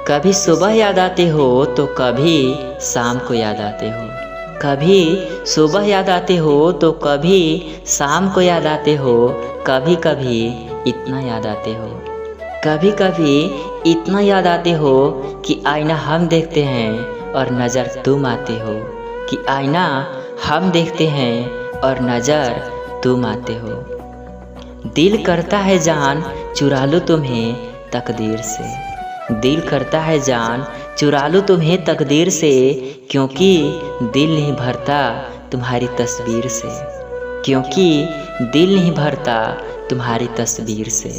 कभी सुबह याद आते हो तो कभी शाम को याद आते हो। कभी सुबह याद आते हो तो कभी शाम को याद आते हो। कभी कभी इतना याद आते हो। कभी कभी इतना याद आते हो कि आईना हम देखते हैं और नज़र तुम आते हो। कि आईना हम देखते हैं और नज़र तुम आते हो। दिल करता है जान चुरा लूँ तुम्हें तकदीर से। दिल करता है जान चुरा लूँ तुम्हें तकदीर से, क्योंकि दिल नहीं भरता तुम्हारी तस्वीर से। क्योंकि दिल नहीं भरता तुम्हारी तस्वीर से।